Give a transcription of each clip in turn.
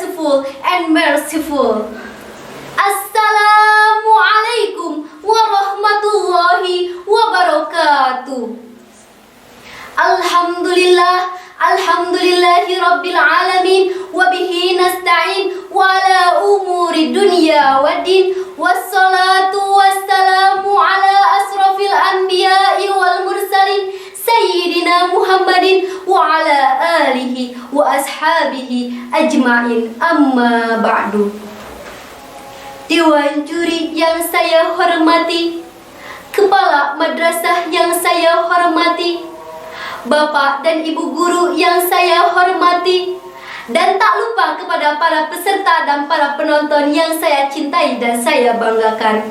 grateful and merciful. Assalamualaikum warahmatullahi wabarakatuh. Alhamdulillahi rabbil alamin, wabihi nasta'in wa ala umuri dunya waddin, wassalatu wassalamu ala asrafil anbiya'i wal mursalin Sayyidina Muhammadin wa ala alihi wa ashabihi ajma'in, amma ba'du. Dewan juri yang saya hormati, kepala madrasah yang saya hormati, Bapak dan Ibu guru yang saya hormati, dan tak lupa kepada para peserta dan para penonton yang saya cintai dan saya banggakan.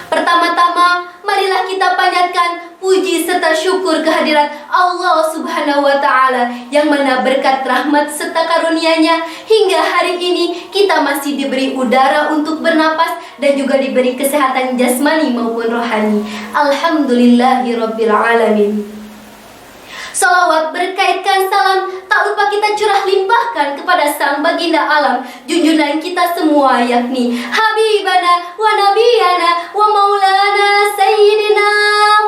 Pertama-tama, marilah kita panjatkan puji serta syukur kehadirat Allah Subhanahu wa Ta'ala, yang mana berkat rahmat serta karunia-Nya hingga hari ini kita masih diberi udara untuk bernapas dan juga diberi kesehatan jasmani maupun rohani. Alhamdulillahirabbil alamin. Salawat berkaitkan salam tak lupa kita curah limpahkan kepada sang baginda alam, junjungan kita semua, yakni Habibana wa Nabiyana wa Maulana Sayyidina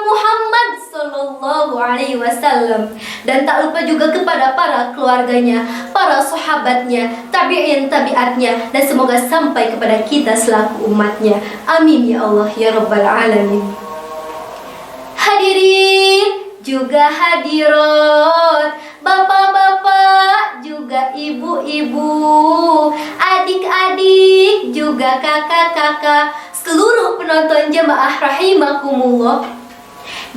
Muhammad Sallallahu Alaihi Wasallam. Dan tak lupa juga kepada para keluarganya, para sahabatnya, tabi'in tabi'atnya, dan semoga sampai kepada kita selaku umatnya. Amin ya Allah ya Rabbal Alamin. Hadirin juga hadirat, bapak-bapak juga ibu-ibu, adik-adik juga kakak-kakak, seluruh penonton jemaah rahimakumullah.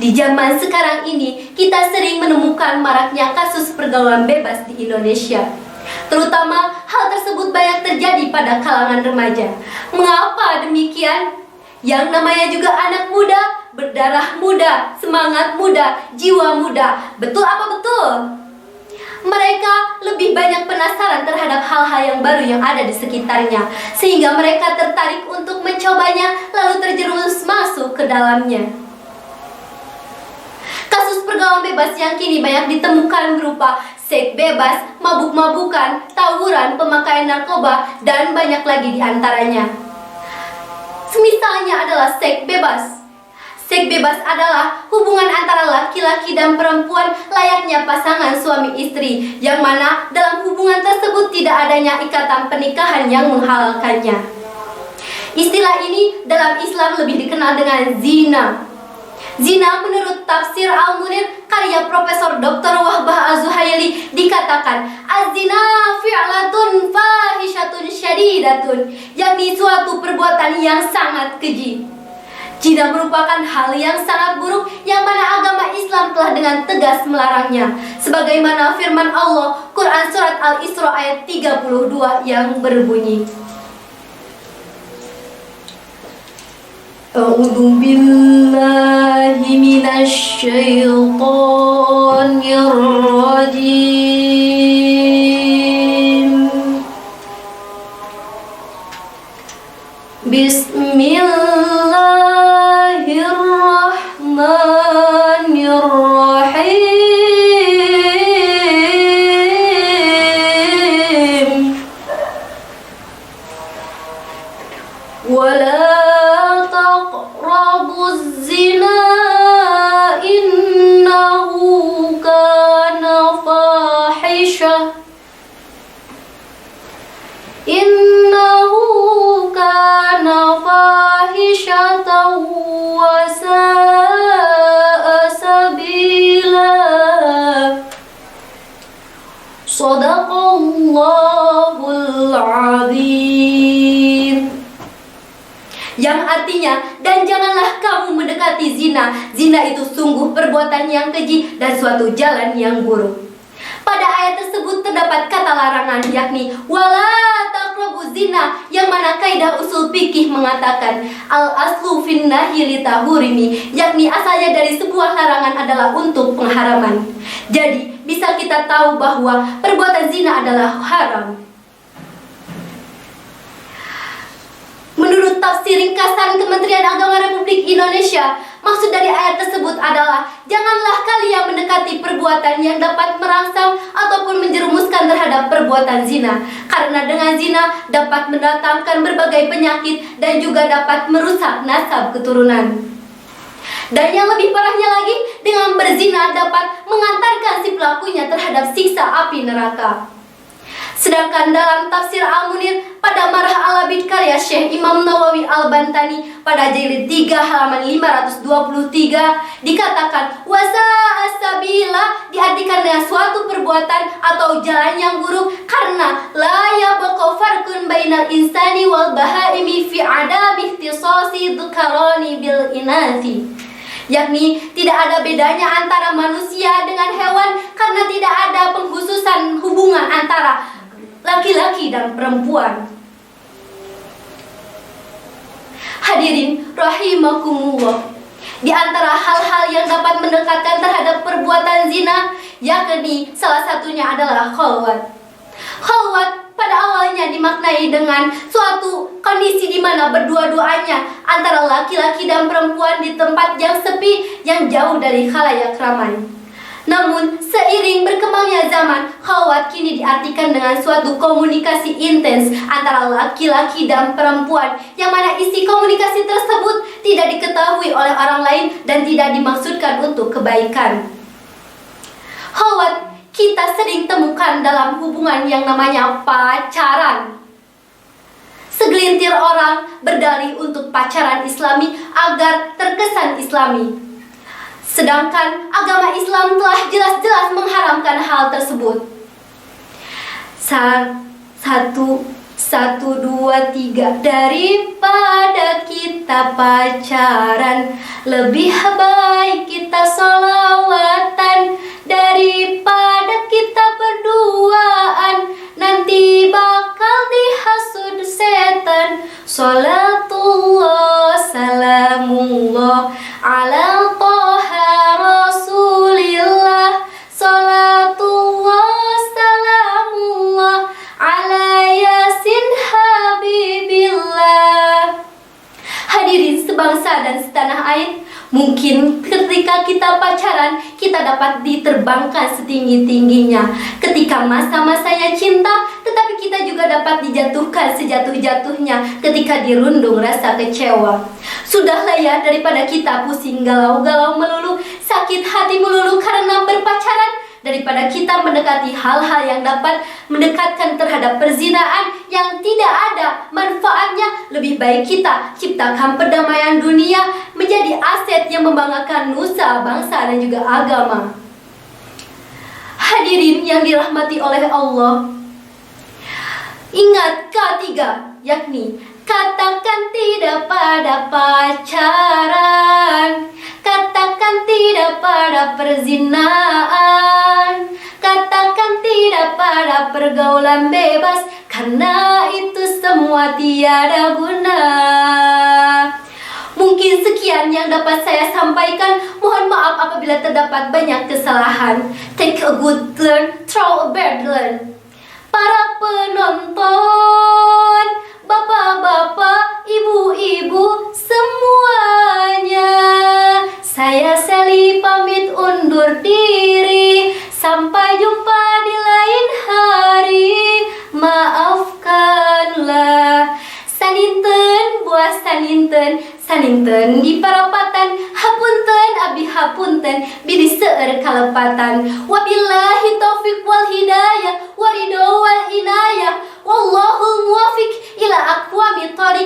Di zaman sekarang ini kita sering menemukan maraknya kasus pergaulan bebas di Indonesia. Terutama hal tersebut banyak terjadi pada kalangan remaja. Mengapa demikian? Yang namanya juga anak muda, berdarah muda, semangat muda, jiwa muda. Betul apa betul? Mereka lebih banyak penasaran terhadap hal-hal yang baru yang ada di sekitarnya, sehingga mereka tertarik untuk mencobanya, lalu terjerumus masuk ke dalamnya. Kasus pergaulan bebas yang kini banyak ditemukan berupa seks bebas, mabuk-mabukan, tawuran, pemakaian narkoba, dan banyak lagi di antaranya. Misalnya adalah seks bebas. Seks bebas adalah hubungan antara laki-laki dan perempuan layaknya pasangan suami istri, yang mana dalam hubungan tersebut tidak adanya ikatan pernikahan yang menghalalkannya. Istilah ini dalam Islam lebih dikenal dengan zina. Zina menurut tafsir Al-Munir karya Profesor Dr. Wahbah Az-Zuhaili dikatakan az-zina fi'latun fahishatun syadidatun, yakni suatu perbuatan yang sangat keji. Zina merupakan hal yang sangat buruk yang mana agama Islam telah dengan tegas melarangnya, sebagaimana firman Allah Quran surat Al-Isra ayat 32 yang berbunyi, A'udzu billahi minasy syaithanir rajim. Bismillahirrahmanirrahim. Wala zina innahu kana fahisha fahishatan wa sa'a sabila. Shadaqallahul azim. Yang artinya, dan janganlah kamu mendekati zina. Zina itu sungguh perbuatan yang keji dan suatu jalan yang buruk. Pada ayat tersebut terdapat kata larangan, yakni wala taqrabu zina, yang mana kaidah usul fikih mengatakan al aslu fin nahyi litahurimi, yakni asalnya dari sebuah larangan adalah untuk pengharaman. Jadi bisa kita tahu bahwa perbuatan zina adalah haram. Menurut tafsir ringkasan Kementerian Agama Republik Indonesia, Maksud dari ayat tersebut adalah janganlah kalian mendekati perbuatan yang dapat merangsang ataupun menjerumuskan terhadap perbuatan zina, karena dengan zina dapat mendatangkan berbagai penyakit dan juga dapat merusak nasab keturunan. Dan yang lebih parahnya lagi, dengan berzina dapat mengantarkan si pelakunya terhadap siksa api neraka. Sedangkan dalam tafsir Al-Munir pada Marah Al-Labid karya Syekh Imam Nawawi Al-Bantani pada jilid 3 halaman 523 dikatakan wasa'a sabila diartikan dengan suatu perbuatan atau jalan yang buruk, karena la yabqa farqun bainal insani wal bahaimi fi adami ikhtisasi dzukarani bil inati, yakni tidak ada bedanya antara manusia dengan hewan karena tidak ada pengkhususan hubungan antara laki-laki dan perempuan. Hadirin rahimakumullah, di antara hal-hal yang dapat mendekatkan terhadap perbuatan zina, yakni salah satunya adalah khalwat. Khalwat pada awalnya dimaknai dengan suatu kondisi di mana berdua-duanya antara laki-laki dan perempuan di tempat yang sepi yang jauh dari khalayak ramai. Namun, seiring berkembangnya zaman, khalwat kini diartikan dengan suatu komunikasi intens antara laki-laki dan perempuan, yang mana isi komunikasi tersebut tidak diketahui oleh orang lain dan tidak dimaksudkan untuk kebaikan. Khalwat kita sering temukan dalam hubungan yang namanya pacaran. Segelintir orang berdalih untuk pacaran Islami agar terkesan Islami. Sedangkan agama Islam telah jelas-jelas mengharamkan hal tersebut. 1, 2, 3. Daripada kita pacaran, lebih baik kita sholawatan. Daripada kita berduaan, nanti bakal dihasud setan. Sholatullah salamullah ala toha rasulillah. Sholatullah salamullah ala yasin habibillah. Hadirin sebangsa dan setanah air, mungkin ketika kita pacaran, kita dapat diterbangkan setinggi-tingginya ketika masa-masanya cinta, tetapi kita juga dapat dijatuhkan sejatuh-jatuhnya ketika dirundung rasa kecewa. Sudahlah ya, daripada kita pusing galau-galau melulu, sakit hati melulu karena berpacaran, daripada kita mendekati hal-hal yang dapat mendekatkan terhadap perzinaan yang tidak ada manfaatnya, lebih baik kita ciptakan perdamaian dunia menjadi aset yang membanggakan nusa, bangsa, dan juga agama. Hadirin yang dirahmati oleh Allah, ingat ketiga, yakni katakan tidak pada pacaran, katakan tidak pada perzinaan, katakan tidak pada pergaulan bebas, karena itu semua tiada guna. Mungkin sekian yang dapat saya sampaikan. Mohon maaf apabila terdapat banyak kesalahan. Take a good turn, throw a bad learn. Para penonton, bapak-bapak, ibu-ibu semuanya, saya Sally pamit undur diri. Sampai jumpa di lain hari. Maafkanlah. Saninten buah saninten, saninten di parapatan, hapunten abi hapunten bidi seueur kalepatan. Wabillahi taufiq wal hidayah, warido wal inayah, wallahul muwafiq ila aqwamit thoriq.